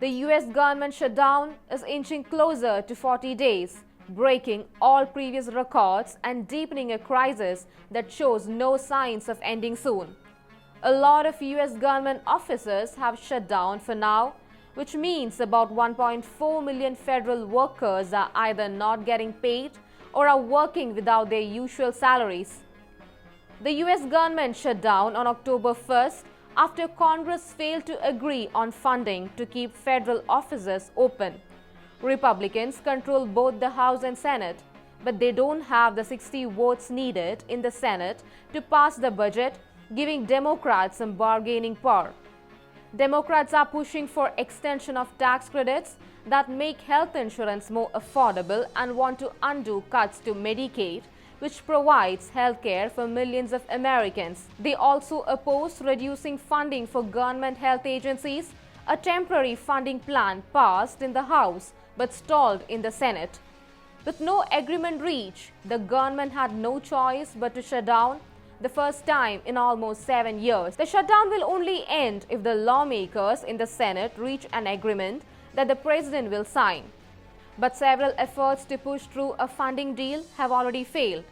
The US government shutdown is inching closer to 40 days, breaking all previous records and deepening a crisis that shows no signs of ending soon. A lot of US government offices have shut down for now, which means about 1.4 million federal workers are either not getting paid or are working without their usual salaries. The US government shut down on October 1st after Congress failed to agree on funding to keep federal offices open. Republicans control both the House and Senate, but they don't have the 60 votes needed in the Senate to pass the budget, giving Democrats some bargaining power. Democrats are pushing for extension of tax credits that make health insurance more affordable and want to undo cuts to Medicaid, which provides health care for millions of Americans. They also oppose reducing funding for government health agencies, a temporary funding plan passed in the House but stalled in the Senate. With no agreement reached, the government had no choice but to shut down, the first time in almost 7 years. The shutdown will only end if the lawmakers in the Senate reach an agreement that the president will sign. But several efforts to push through a funding deal have already failed.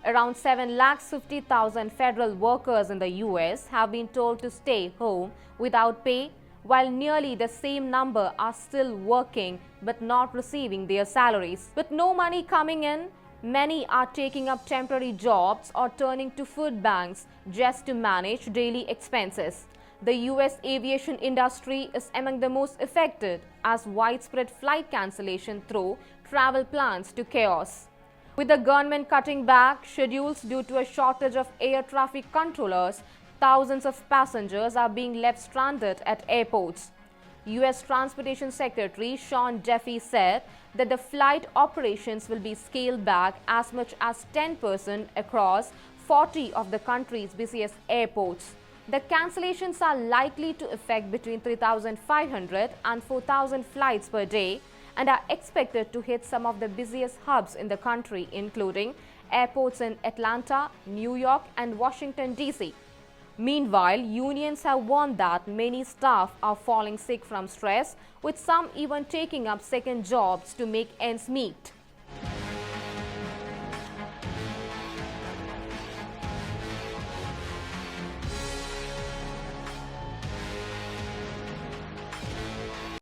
Around 750,000 federal workers in the US have been told to stay home without pay, while nearly the same number are still working but not receiving their salaries. With no money coming in, many are taking up temporary jobs or turning to food banks just to manage daily expenses. The US aviation industry is among the most affected as widespread flight cancellation throw travel plans to chaos. With the government cutting back schedules due to a shortage of air traffic controllers, thousands of passengers are being left stranded at airports. US Transportation Secretary Sean Duffy said that the flight operations will be scaled back as much as 10% across 40 of the country's busiest airports. The cancellations are likely to affect between 3,500 and 4,000 flights per day and are expected to hit some of the busiest hubs in the country, including airports in Atlanta, New York, and Washington, D.C. Meanwhile, unions have warned that many staff are falling sick from stress, with some even taking up second jobs to make ends meet.